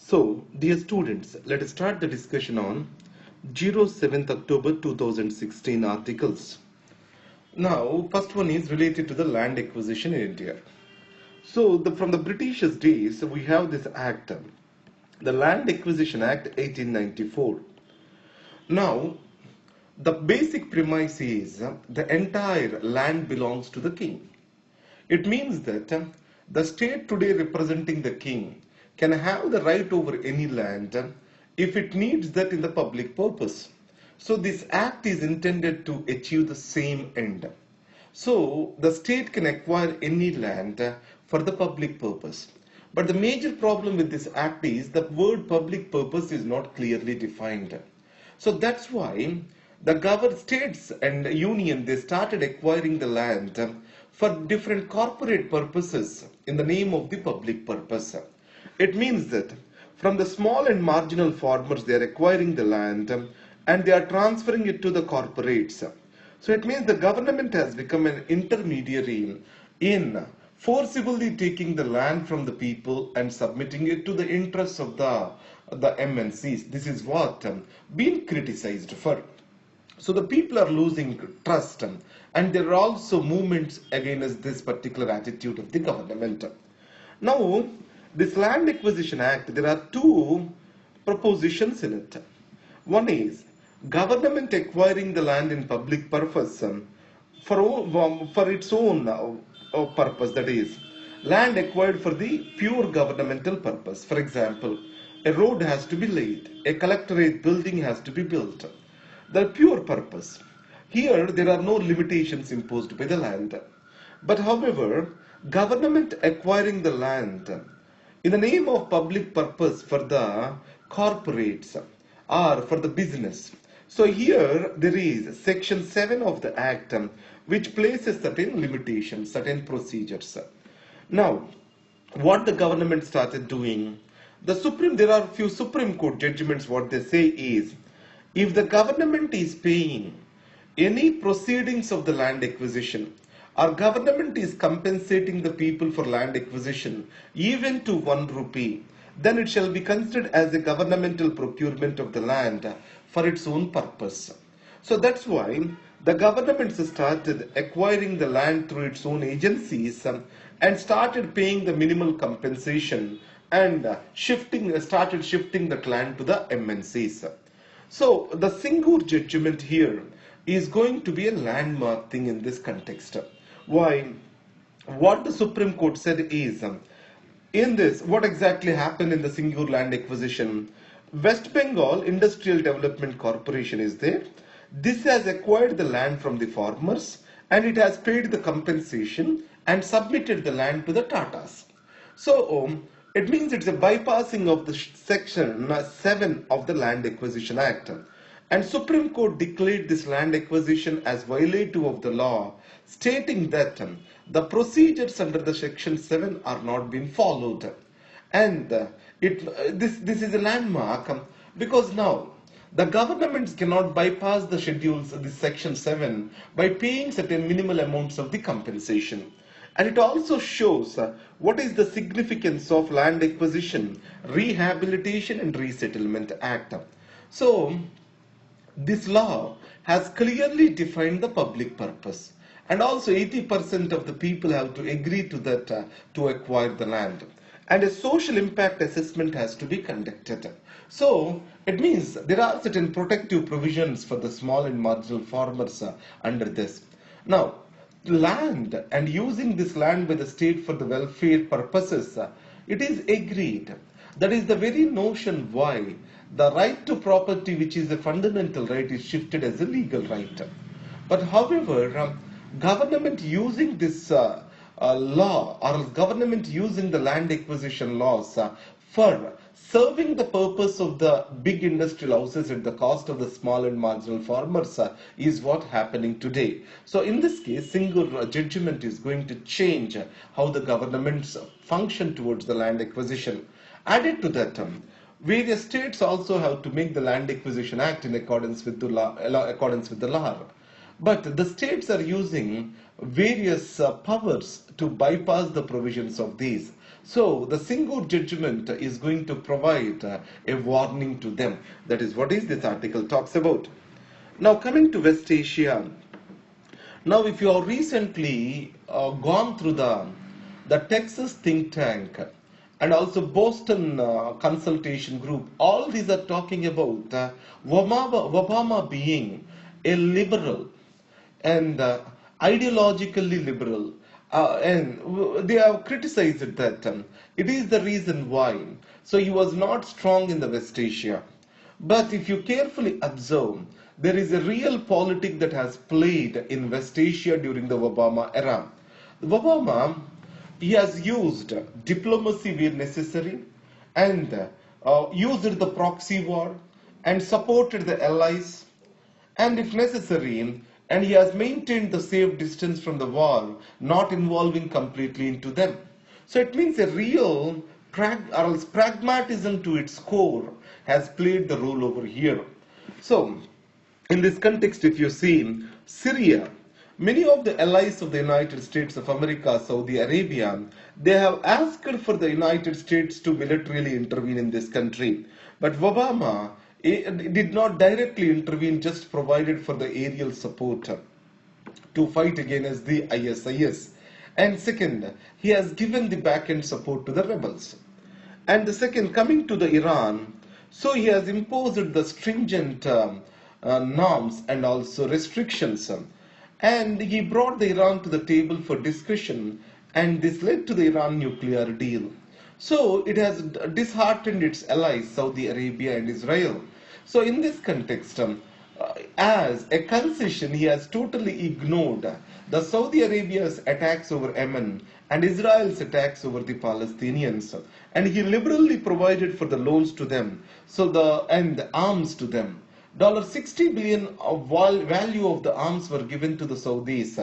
So, dear students, let us start the discussion on 07th October 2016 articles. Now, first one is related to the land acquisition in India. So, from the British's days, we have this act, the Land Acquisition Act 1894. Now, the basic premise is the entire land belongs to the king. It means that the state today representing the king can have the right over any land if it needs that in the public purpose. So this act is intended to achieve the same end. So the state can acquire any land for the public purpose. But the major problem with this act is the word public purpose is not clearly defined. So that's why the states and union, they started acquiring the land for different corporate purposes in the name of the public purpose. It means that from the small and marginal farmers, they are acquiring the land and they are transferring it to the corporates. So it means the government has become an intermediary in forcibly taking the land from the people and submitting it to the interests of the MNCs. This is what been criticized for. So the people are losing trust, and there are also movements against this particular attitude of the government. Now, this Land Acquisition Act, there are two propositions in it. One is government acquiring the land in public purpose for its own purpose, that is, land acquired for the pure governmental purpose. For example, a road has to be laid, a collectorate building has to be built. The pure purpose. Here there are no limitations imposed by the land. But however, government acquiring the land in the name of public purpose for the corporates or for the business. So here there is section 7 of the act which places certain limitations, certain procedures. Now, what the government started doing, there are few Supreme Court judgments. What they say is, if the government is paying any proceedings of the land acquisition, or government is compensating the people for land acquisition even to 1 rupee, then it shall be considered as a governmental procurement of the land for its own purpose. So that's why the government started acquiring the land through its own agencies and started paying the minimal compensation and started shifting that land to the MNCs. So the Singur judgment here is going to be a landmark thing in this context. Why? What the Supreme Court said is, in this, what exactly happened in the Singur land acquisition? West Bengal Industrial Development Corporation is there. This has acquired the land from the farmers and it has paid the compensation and submitted the land to the Tatas. So it means it's a bypassing of the section 7 of the Land Acquisition Act. And Supreme Court declared this land acquisition as violative of the law, stating that the procedures under the section 7 are not being followed. And this is a landmark because now the governments cannot bypass the schedules of the section 7 by paying certain minimal amounts of the compensation. And it also shows what is the significance of Land Acquisition, Rehabilitation and Resettlement Act. So, this law has clearly defined the public purpose, and also 80% of the people have to agree to that to acquire the land. And a social impact assessment has to be conducted. So, it means there are certain protective provisions for the small and marginal farmers under this. Now, land and using this land by the state for the welfare purposes, it is agreed. That is the very notion why the right to property, which is a fundamental right, is shifted as a legal right. But however, government using this law, or government using the land acquisition laws for serving the purpose of the big industrial houses at the cost of the small and marginal farmers is what happening today. So in this case, Singur judgment is going to change how the governments function towards the land acquisition. Added to that, various states also have to make the Land Acquisition Act in accordance with the law. But the states are using various powers to bypass the provisions of these. So the single judgment is going to provide a warning to them. That is what is this article talks about. Now coming to West Asia. Now if you have recently gone through the Texas think tank and also Boston consultation group, all these are talking about Obama being a liberal and ideologically liberal, and they have criticized that it is the reason why. So he was not strong in the West Asia. But if you carefully observe, there is a real politic that has played in West Asia during the Obama era. Obama, he has used diplomacy where necessary and used the proxy war and supported the allies and if necessary, and he has maintained the safe distance from the war, not involving completely into them. So it means a real pragmatism to its core has played the role over here. So in this context, if you see Syria, many of the allies of the United States of America, Saudi Arabia, they have asked for the United States to militarily intervene in this country. But Obama did not directly intervene, just provided for the aerial support to fight against the ISIS. And second, he has given the back-end support to the rebels. And the second, coming to the Iran, so he has imposed the stringent norms and also restrictions. And he brought the Iran to the table for discussion, and this led to the Iran nuclear deal. So it has disheartened its allies, Saudi Arabia and Israel. So in this context, as a concession, he has totally ignored the Saudi Arabia's attacks over Yemen and Israel's attacks over the Palestinians, and he liberally provided for the loans to them, and the arms to them. $60 billion of value of the arms were given to the Saudis,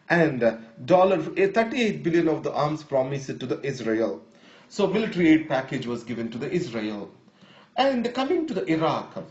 and $38 billion of the arms promised to the Israel. So military aid package was given to the Israel. And coming to the Iraq,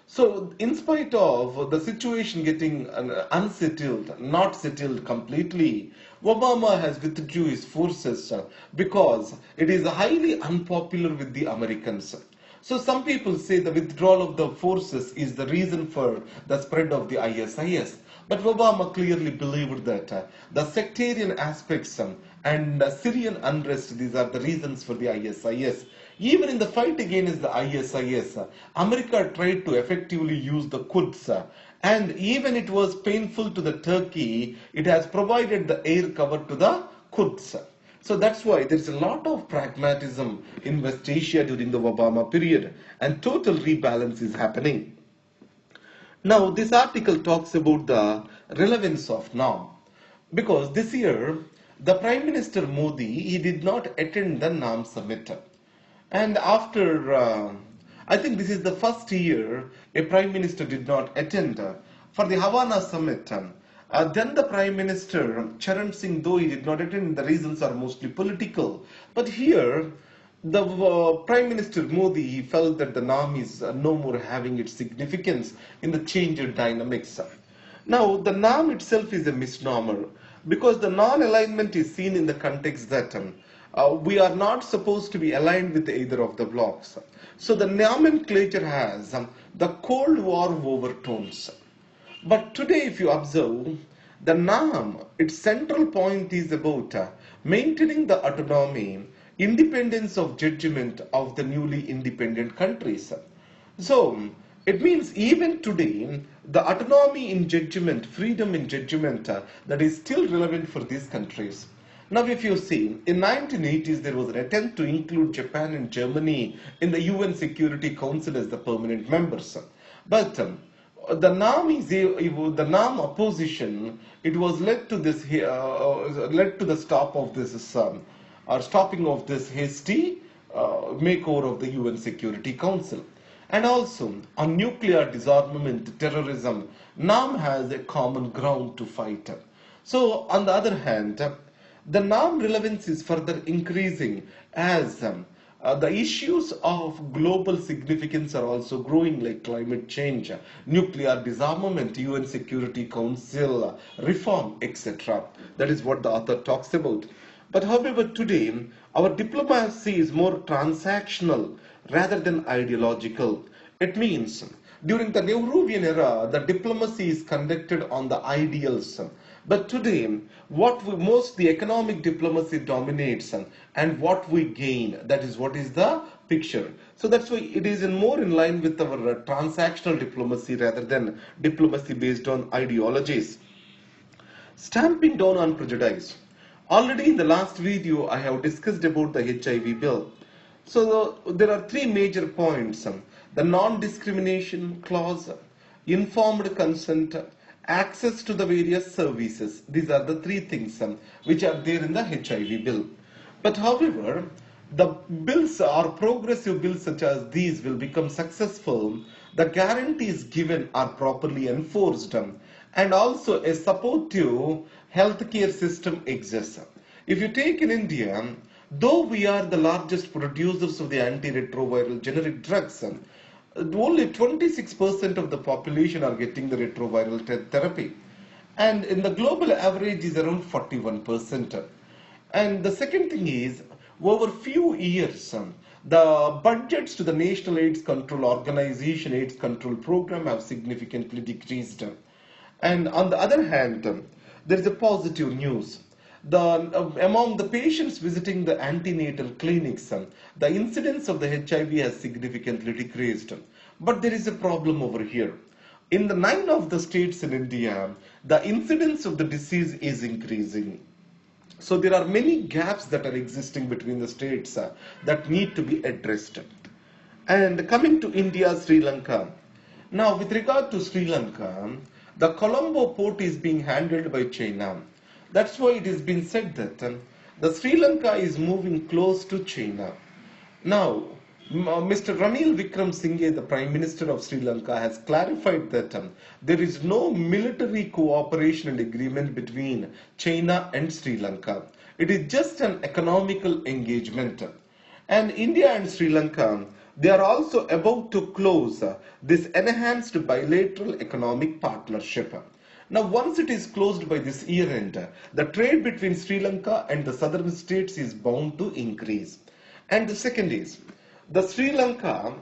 so in spite of the situation getting unsettled, not settled completely, Obama has withdrew his forces because it is highly unpopular with the Americans. So some people say the withdrawal of the forces is the reason for the spread of the ISIS. But Obama clearly believed that the sectarian aspects and Syrian unrest, these are the reasons for the ISIS. Even in the fight against the ISIS, America tried to effectively use the Quds, and even it was painful to the Turkey, it has provided the air cover to the Quds. So that's why there is a lot of pragmatism in West Asia during the Obama period, and total rebalance is happening. Now this article talks about the relevance of NAM, because this year the Prime Minister Modi, he did not attend the NAM summit. And after, I think this is the first year a Prime Minister did not attend for the Havana summit. Then the Prime Minister, Charan Singh, though he did not attend, the reasons are mostly political. But here, the Prime Minister Modi, he felt that the NAM is no more having its significance in the changed dynamics. Now, the NAM itself is a misnomer, because the non-alignment is seen in the context that we are not supposed to be aligned with either of the blocs. So the nomenclature has the Cold War overtones. But today, if you observe, the NAM, its central point is about maintaining the autonomy, independence of judgment of the newly independent countries. So it means even today, the autonomy in judgment, freedom in judgment, that is still relevant for these countries. Now if you see, in 1980s there was an attempt to include Japan and Germany in the UN Security Council as the permanent members. But the NAM opposition, it was led to this led to the stopping of this hasty makeover of the UN Security Council. And also on nuclear disarmament, terrorism, NAM has a common ground to fight. So on the other hand, the NAM relevance is further increasing as the issues of global significance are also growing, like climate change, nuclear disarmament, UN Security Council reform, etc. That is what the author talks about. But however, today our diplomacy is more transactional rather than ideological. It means during the Nehruvian era, the diplomacy is conducted on the ideals. But today, most the economic diplomacy dominates, and what we gain, that is what is the picture. So that's why it is more in line with our transactional diplomacy rather than diplomacy based on ideologies. Stamping down on prejudice. Already in the last video, I have discussed about the HIV bill. So there are three major points. The non-discrimination clause, informed consent, access to the various services. These are the three things which are there in the HIV bill. But however, the bills or progressive bills such as these will become successful. The guarantees given are properly enforced, and also a supportive healthcare system exists. If you take in India, though we are the largest producers of the antiretroviral generic drugs, only 26% of the population are getting the retroviral therapy. And in the global average is around 41%. And the second thing is, over few years, the budgets to the National AIDS Control Organization, AIDS Control Program have significantly decreased. And on the other hand, there is a positive news. Among the patients visiting the antenatal clinics, the incidence of the HIV has significantly decreased. But there is a problem over here. In the 9 of the states in India, the incidence of the disease is increasing. So there are many gaps that are existing between the states that need to be addressed. And coming to India, Sri Lanka. Now, with regard to Sri Lanka, the Colombo port is being handled by China. That's why it has been said that the Sri Lanka is moving close to China. Now, Mr. Ranil Wickremesinghe, the Prime Minister of Sri Lanka, has clarified that there is no military cooperation and agreement between China and Sri Lanka. It is just an economical engagement. And India and Sri Lanka, they are also about to close this enhanced bilateral economic partnership. Now, once it is closed by this year end, the trade between Sri Lanka and the southern states is bound to increase. And the second is, the Sri Lanka,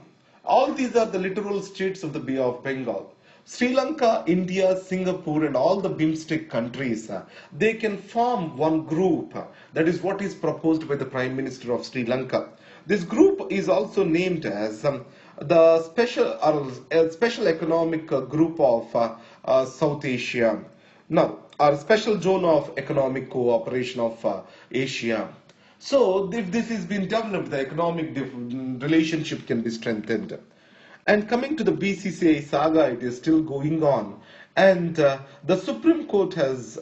all these are the littoral states of the Bay of Bengal. Sri Lanka, India, Singapore and all the BIMSTEC countries, they can form one group. That is what is proposed by the Prime Minister of Sri Lanka. This group is also named as the Special Economic Group of South Asia. Now, our Special Zone of Economic Cooperation of Asia. So, if this has been developed, the economic relationship can be strengthened. And coming to the BCCI saga, it is still going on. And the Supreme Court has,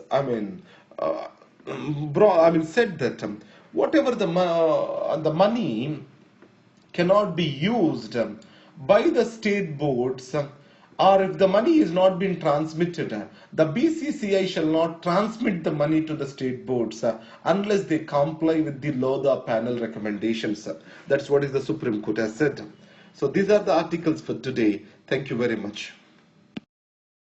said that whatever the money cannot be used by the state boards, or if the money is not being transmitted, the BCCI shall not transmit the money to the state boards unless they comply with the Lodha panel recommendations. That's what is the Supreme Court has said. So these are the articles for today. Thank you very much.